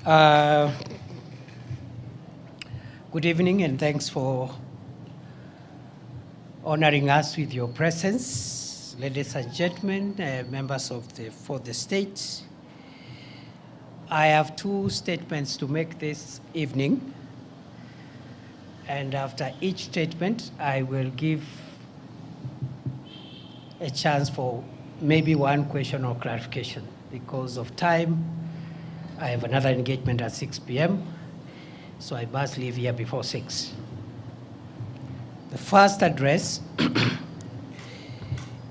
Uh, Good evening, and thanks for honoring us with your presence. Ladies and gentlemen, members of the state, I have two statements to make this evening. And after each statement, I will give a chance for maybe one question or clarification. Because of time, I have another engagement at 6 p.m., so I must leave here before 6. The first address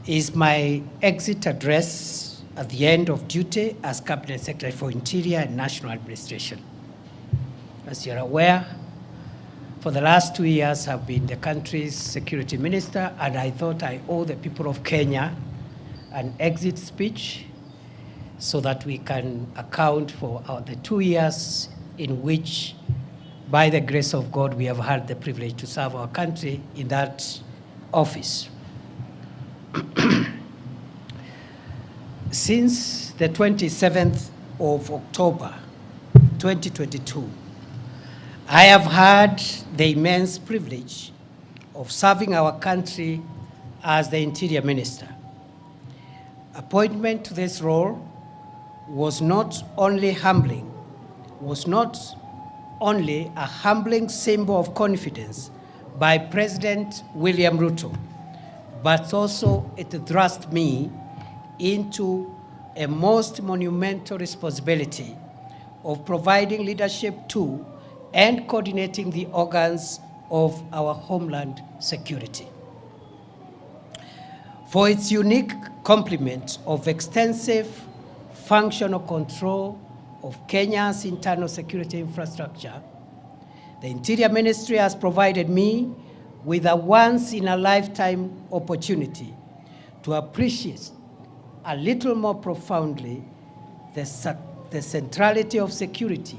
is my exit address at the end of duty as Cabinet Secretary for Interior and National Administration. As you're aware, for the last 2 years, I've been the country's security minister, and I thought I owe the people of Kenya an exit speech so that we can account for the 2 years in which, by the grace of God, we have had the privilege to serve our country in that office. Since the 27th of October, 2022, I have had the immense privilege of serving our country as the Interior Minister. Appointment to this role was not only humbling, was not only a humbling symbol of confidence by President William Ruto, but also it thrust me into a most monumental responsibility of providing leadership to and coordinating the organs of our homeland security. For its unique complement of extensive functional control of Kenya's internal security infrastructure, the Interior Ministry has provided me with a once-in-a-lifetime opportunity to appreciate a little more profoundly the centrality of security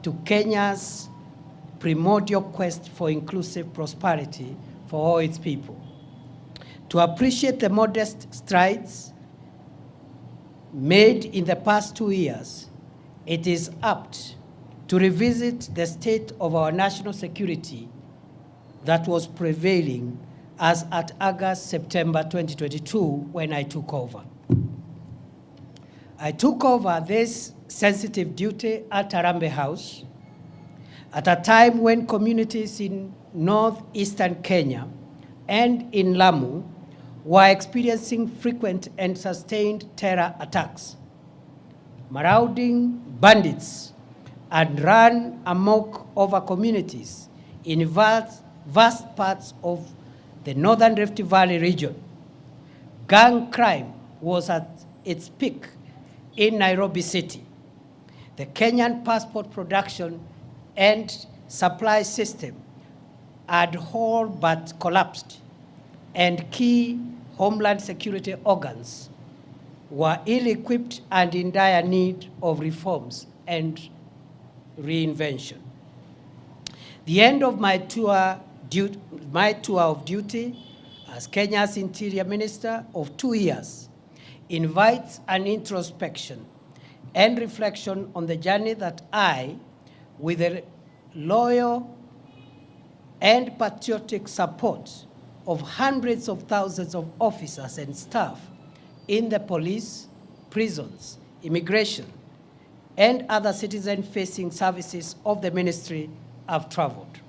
to Kenya's primordial quest for inclusive prosperity for all its people. To appreciate the modest strides made in the past 2 years, it is apt to revisit the state of our national security that was prevailing as at August, September 2022 when I took over. I took over this sensitive duty at Harambee House at a time when communities in northeastern Kenya and in Lamu were experiencing frequent and sustained terror attacks. Marauding bandits had run amok over communities in vast parts of the northern Rift Valley region. Gang crime was at its peak in Nairobi City. The Kenyan passport production and supply system had all but collapsed, and key homeland security organs were ill-equipped and in dire need of reforms and reinvention. The end of my tour of duty as Kenya's Interior Minister of 2 years invites an introspection and reflection on the journey that I, with the loyal and patriotic support of hundreds of thousands of officers and staff in the police, prisons, immigration, and other citizen-facing services of the ministry, have traveled.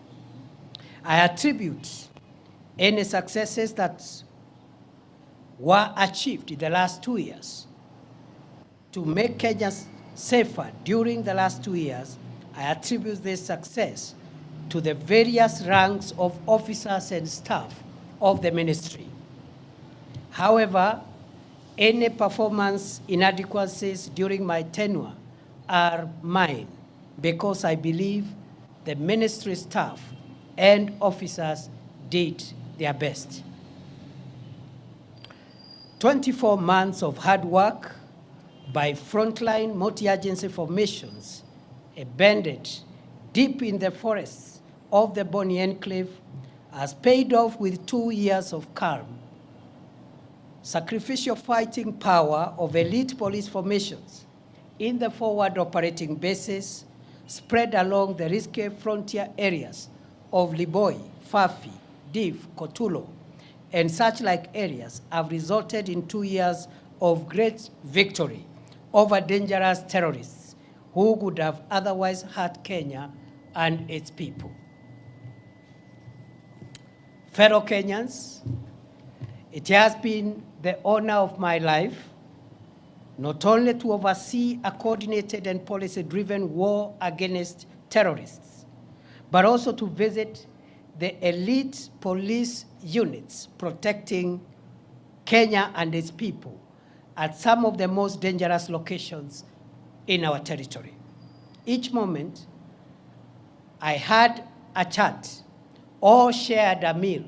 I attribute any successes that were achieved in the last 2 years to make Kenya safer during the last 2 years. I attribute this success to the various ranks of officers and staff of the ministry. However, any performance inadequacies during my tenure are mine, because I believe the ministry staff and officers did their best. 24 months of hard work by frontline multi-agency formations, embedded deep in the forests of the Boni Enclave, has paid off with 2 years of calm. Sacrificial fighting power of elite police formations in the forward operating bases spread along the risky frontier areas of Liboi, Fafi, Div, Kotulo, and such like areas have resulted in 2 years of great victory over dangerous terrorists who would have otherwise hurt Kenya and its people. Fellow Kenyans, it has been the honor of my life not only to oversee a coordinated and policy-driven war against terrorists, but also to visit the elite police units protecting Kenya and its people at some of the most dangerous locations in our territory. Each moment, I had a chat or shared a meal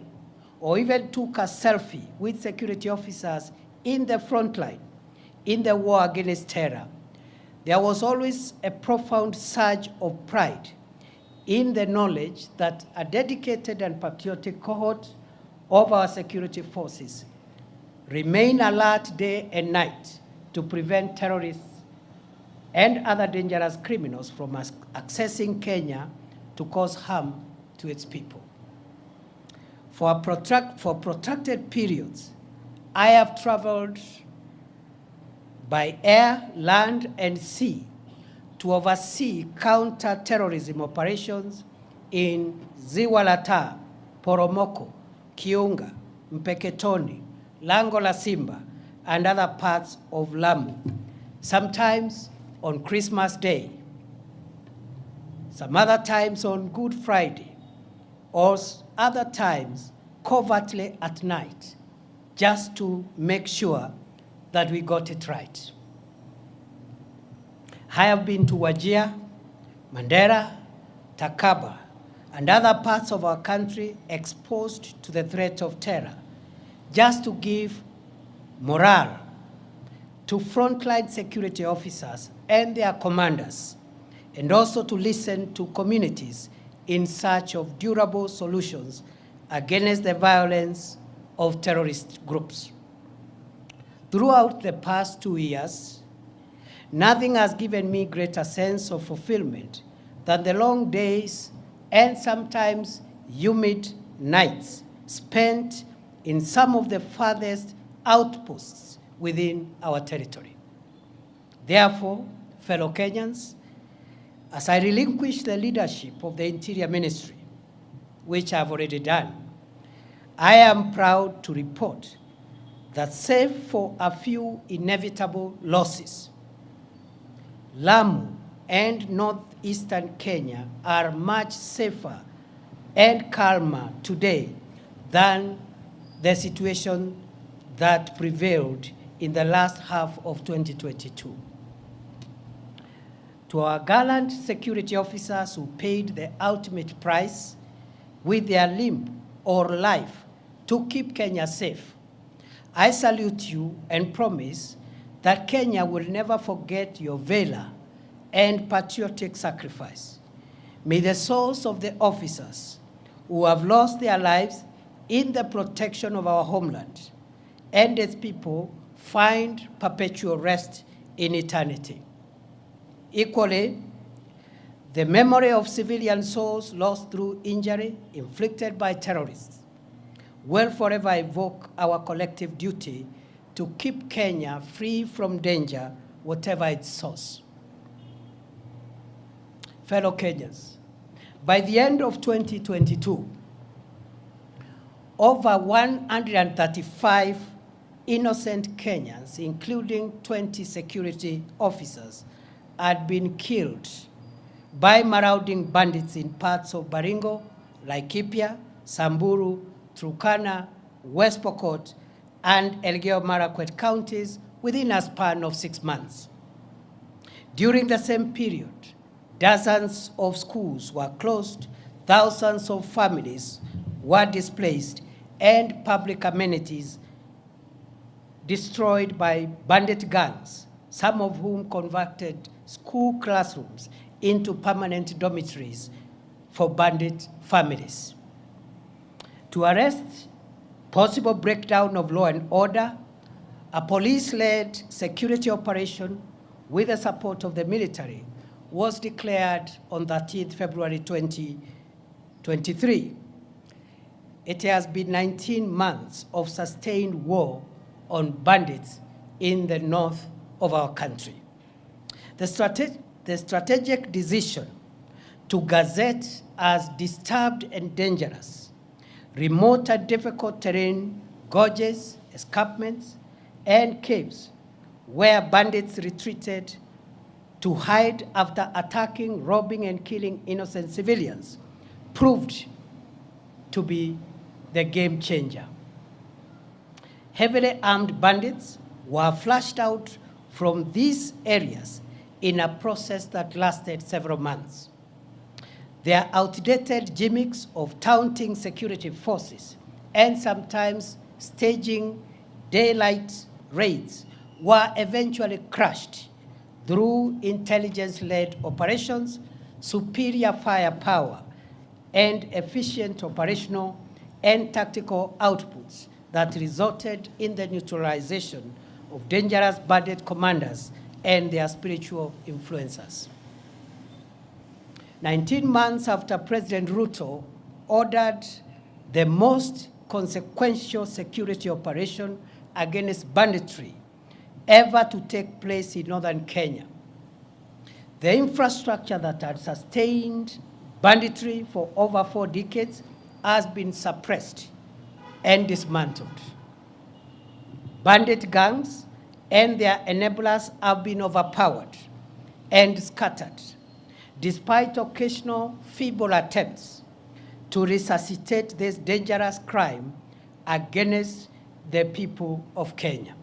or even took a selfie with security officers in the front line in the war against terror. There was always a profound surge of pride in the knowledge that a dedicated and patriotic cohort of our security forces remain alert day and night to prevent terrorists and other dangerous criminals from accessing Kenya to cause harm to its people. For protracted periods, I have traveled by air, land, and sea to oversee counter-terrorism operations in Ziwa la Taa, Poromoko, Kiunga, Mpeketoni, Lango la Simba, and other parts of Lamu, sometimes on Christmas Day, some other times on Good Friday, or other times covertly at night, just to make sure that we got it right. I have been to Wajir, Mandera, Takaba, and other parts of our country exposed to the threat of terror, just to give morale to frontline security officers and their commanders, and also to listen to communities in search of durable solutions against the violence of terrorist groups. Throughout the past 2 years, nothing has given me greater sense of fulfillment than the long days and sometimes humid nights spent in some of the farthest outposts within our territory. Therefore, fellow Kenyans, as I relinquish the leadership of the Interior Ministry, which I've already done, I am proud to report that save for a few inevitable losses, Lamu and northeastern Kenya are much safer and calmer today than the situation that prevailed in the last half of 2022. To our gallant security officers who paid the ultimate price with their limb or life to keep Kenya safe, I salute you and promise that Kenya will never forget your valor and patriotic sacrifice. May the souls of the officers who have lost their lives in the protection of our homeland and its people find perpetual rest in eternity. Equally, the memory of civilian souls lost through injury inflicted by terrorists will forever evoke our collective duty to keep Kenya free from danger, whatever its source. Fellow Kenyans, by the end of 2022, over 135 innocent Kenyans, including 20 security officers, had been killed by marauding bandits in parts of Baringo, Laikipia, Samburu, Turkana, West Pokot, and Elgeyo-Marakwet counties within a span of 6 months. During the same period, dozens of schools were closed, thousands of families were displaced, and public amenities destroyed by bandit gangs, some of whom converted school classrooms into permanent dormitories for bandit families. To arrest possible breakdown of law and order, a police-led security operation with the support of the military was declared on 13th February 2023. It has been 19 months of sustained war on bandits in the north of our country. The strategic decision to gazette as disturbed and dangerous, remote and difficult terrain, gorges, escarpments, and caves where bandits retreated to hide after attacking, robbing, and killing innocent civilians proved to be the game changer. Heavily armed bandits were flushed out from these areas in a process that lasted several months. Their outdated gimmicks of taunting security forces and sometimes staging daylight raids were eventually crushed through intelligence-led operations, superior firepower, and efficient operational and tactical outputs that resulted in the neutralization of dangerous bandit commanders and their spiritual influencers. 19 months after President Ruto ordered the most consequential security operation against banditry ever to take place in northern Kenya, the infrastructure that had sustained banditry for over 4 decades has been suppressed and dismantled. Bandit gangs and their enablers have been overpowered and scattered, despite occasional feeble attempts to resuscitate this dangerous crime against the people of Kenya.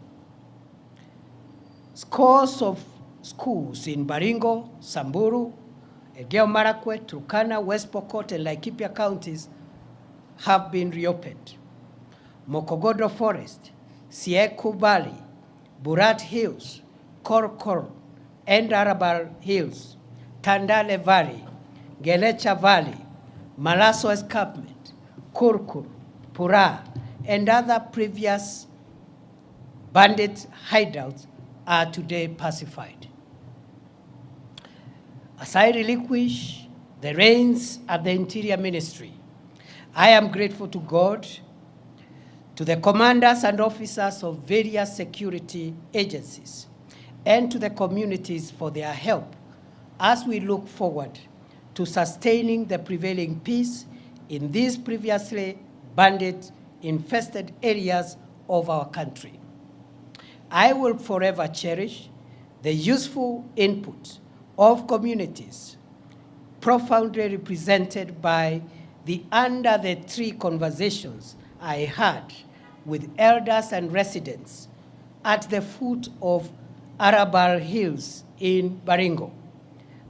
Scores of schools in Baringo, Samburu, Elgeyo Marakwet, Turkana, West Pokot, and Laikipia counties have been reopened. Mokogodo Forest, Sieku Valley, Burat Hills, Korkor, and Arabal Hills, Tandale Valley, Gelecha Valley, Malaso Escarpment, Kurkur, Pura, and other previous bandit hideouts are today pacified. As I relinquish the reins at the Interior Ministry, I am grateful to God, to the commanders and officers of various security agencies, and to the communities for their help as we look forward to sustaining the prevailing peace in these previously bandit-infested areas of our country. I will forever cherish the useful input of communities profoundly represented by the Under the Tree conversations I had with elders and residents at the foot of Arabal Hills in Baringo,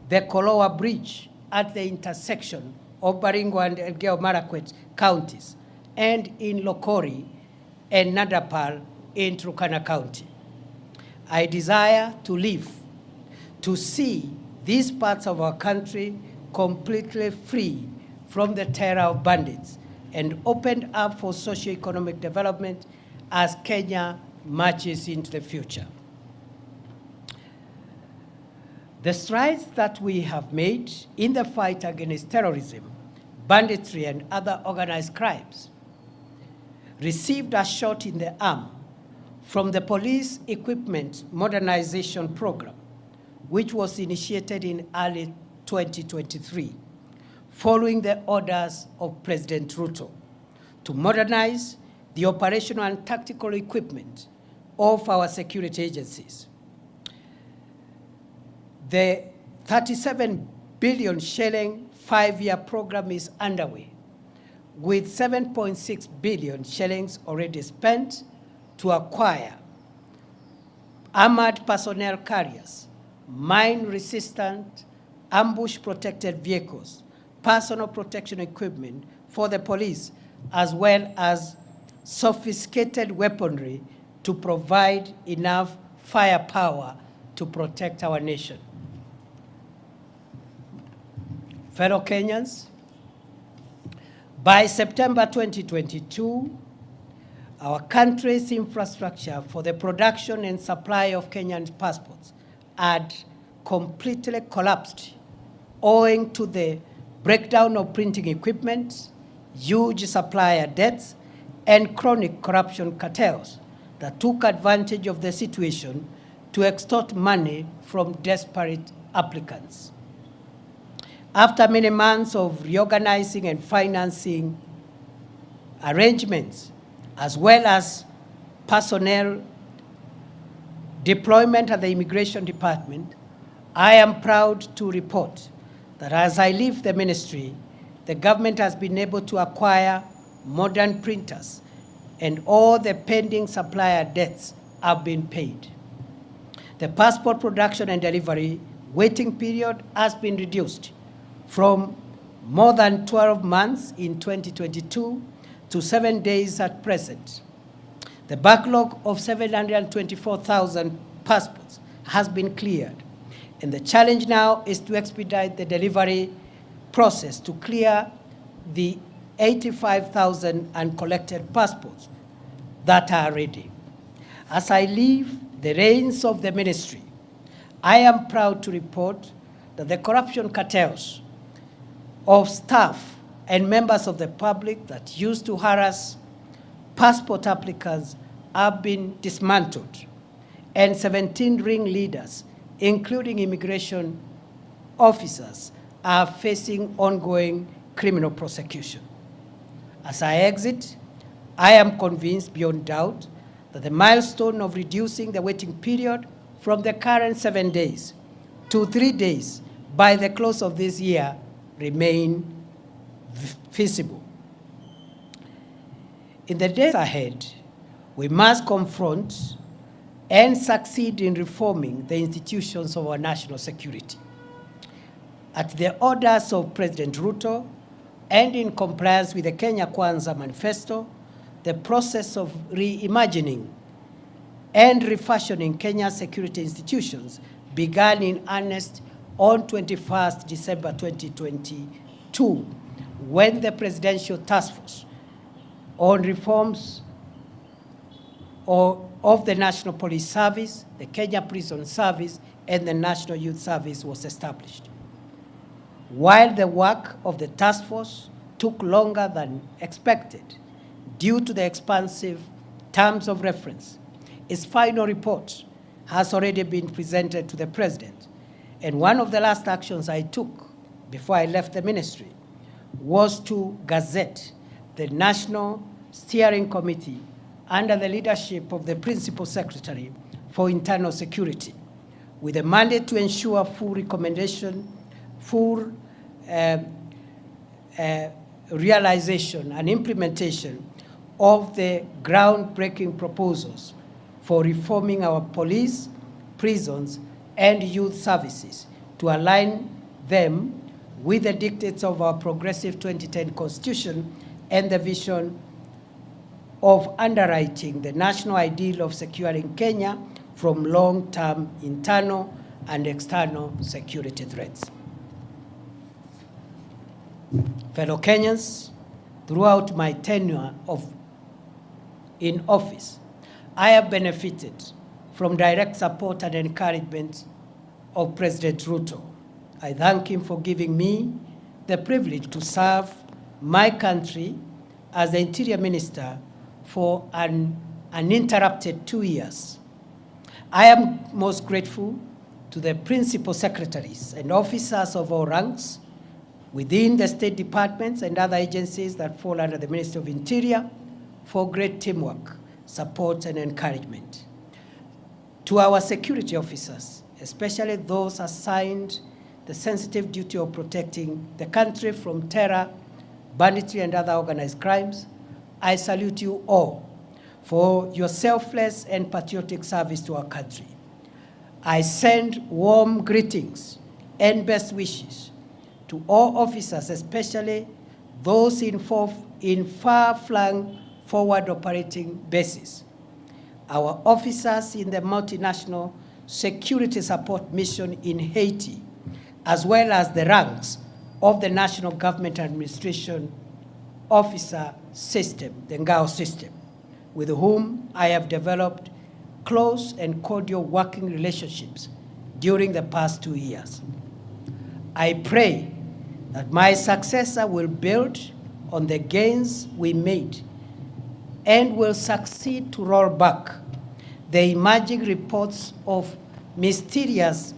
the Kolowa Bridge at the intersection of Baringo and Elgeyo Marakwet counties, and in Lokori and Nadapal in Turkana County. I desire to live to see these parts of our country completely free from the terror of bandits and opened up for socio-economic development as Kenya marches into the future. The strides that we have made in the fight against terrorism, banditry, and other organized crimes received a shot in the arm from the Police Equipment Modernization Program, which was initiated in early 2023, following the orders of President Ruto to modernize the operational and tactical equipment of our security agencies. The 37 billion shilling 5-year program is underway, with 7.6 billion shillings already spent to acquire armored personnel carriers, mine-resistant, ambush-protected vehicles, personal protection equipment for the police, as well as sophisticated weaponry to provide enough firepower to protect our nation. Fellow Kenyans, by September 2022, our country's infrastructure for the production and supply of Kenyan passports had completely collapsed owing to the breakdown of printing equipment, huge supplier debts, and chronic corruption cartels that took advantage of the situation to extort money from desperate applicants. After many months of reorganizing and financing arrangements, as well as personnel deployment at the Immigration Department, I am proud to report that as I leave the ministry, the government has been able to acquire modern printers and all the pending supplier debts have been paid. The passport production and delivery waiting period has been reduced from more than 12 months in 2022 to 7 days at present. The backlog of 724,000 passports has been cleared, and the challenge now is to expedite the delivery process to clear the 85,000 uncollected passports that are ready. As I leave the reins of the ministry, I am proud to report that the corruption cartels of staff and members of the public that used to harass passport applicants have been dismantled, and 17 ringleaders, including immigration officers, are facing ongoing criminal prosecution. As I exit, I am convinced beyond doubt that the milestone of reducing the waiting period from the current 7 days to 3 days by the close of this year remain feasible. In the days ahead, we must confront and succeed in reforming the institutions of our national security. At the orders of President Ruto and in compliance with the Kenya Kwanza Manifesto, the process of reimagining and refashioning Kenya's security institutions began in earnest on 21st December 2022, when the Presidential Task Force on reforms of the National Police Service, the Kenya Prison Service, and the National Youth Service was established. While the work of the task force took longer than expected due to the expansive terms of reference, its final report has already been presented to the President. And one of the last actions I took before I left the ministry was to gazette the National Steering Committee under the leadership of the Principal Secretary for Internal Security, with a mandate to ensure full realization and implementation of the groundbreaking proposals for reforming our police, prisons, and youth services to align them with the dictates of our progressive 2010 Constitution and the vision of underwriting the national ideal of securing Kenya from long-term internal and external security threats. Fellow Kenyans, throughout my tenure in office, I have benefited from direct support and encouragement of President Ruto. I thank him for giving me the privilege to serve my country as the Interior Minister for an uninterrupted 2 years. I am most grateful to the principal secretaries and officers of all ranks within the state departments and other agencies that fall under the Ministry of Interior for great teamwork, support, and encouragement. To our security officers, especially those assigned the sensitive duty of protecting the country from terror, banditry, and other organized crimes, I salute you all for your selfless and patriotic service to our country. I send warm greetings and best wishes to all officers, especially those in far-flung forward operating bases, our officers in the multinational security support mission in Haiti, as well as the ranks of the National Government Administration Officer System, the NGAO system, with whom I have developed close and cordial working relationships during the past 2 years. I pray that my successor will build on the gains we made and will succeed to roll back the emerging reports of mysterious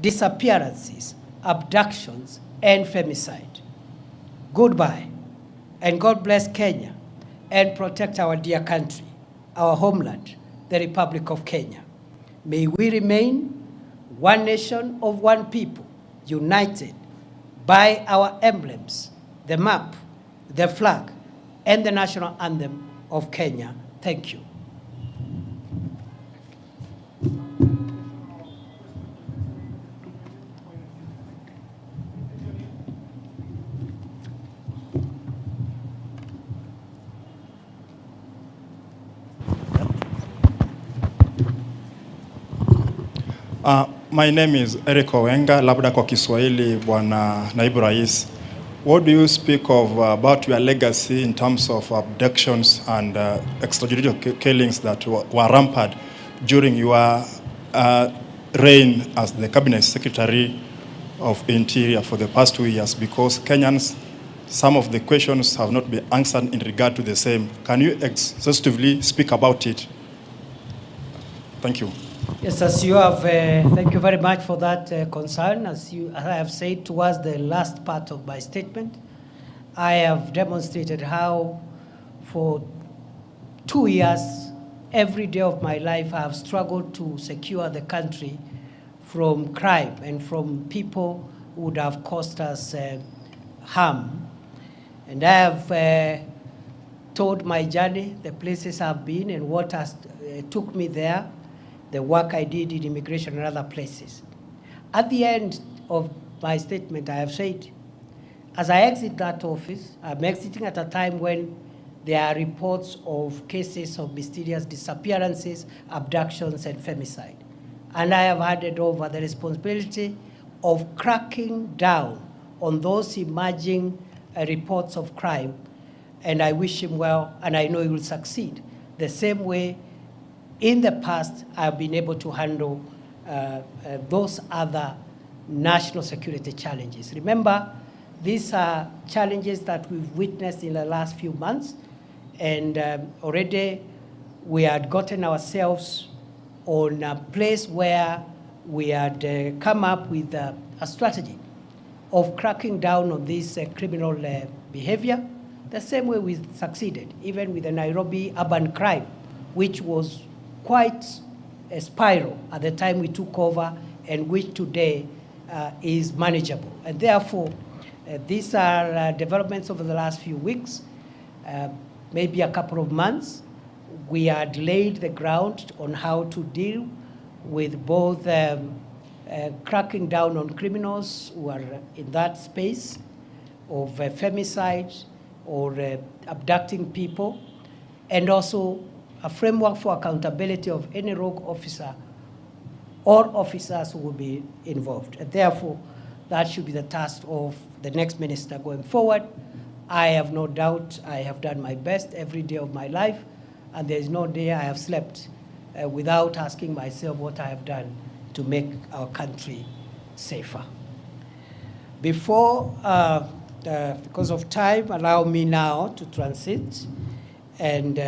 disappearances, abductions, and femicide. Goodbye, and God bless Kenya and protect our dear country, our homeland, the Republic of Kenya. May we remain one nation of one people, united by our emblems, the map, the flag, and the national anthem of Kenya. Thank you. My name is Eric Owenga, labda kwa Kiswahili, Bwana Naibu Rais. What do you speak of about your legacy in terms of abductions and extrajudicial killings that were rampant during your reign as the Cabinet Secretary of Interior for the past 2 years? Because Kenyans, some of the questions have not been answered in regard to the same. Can you exhaustively speak about it? Thank you. Yes, as you have, thank you very much for that concern. As I have said towards the last part of my statement, I have demonstrated how for 2 years, every day of my life, I have struggled to secure the country from crime and from people who would have caused us harm. And I have told my journey, the places I've been and what has took me there, the work I did in immigration and other places. At the end of my statement, I have said, as I exit that office, I'm exiting at a time when there are reports of cases of mysterious disappearances, abductions, and femicide. And I have handed over the responsibility of cracking down on those emerging reports of crime. And I wish him well, and I know he will succeed. The same way in the past, I've been able to handle those other national security challenges. Remember, these are challenges that we've witnessed in the last few months, and already we had gotten ourselves on a place where we had come up with a strategy of cracking down on this criminal behavior, the same way we succeeded, even with the Nairobi urban crime, which was quite a spiral at the time we took over, and which today is manageable. And therefore, these are developments over the last few weeks, maybe a couple of months. We had laid the ground on how to deal with both cracking down on criminals who are in that space of femicide or abducting people, and also a framework for accountability of any rogue officer or officers who will be involved. And therefore, that should be the task of the next minister going forward. I have no doubt I have done my best every day of my life, and there is no day I have slept without asking myself what I have done to make our country safer. Before, because of time, allow me now to transit and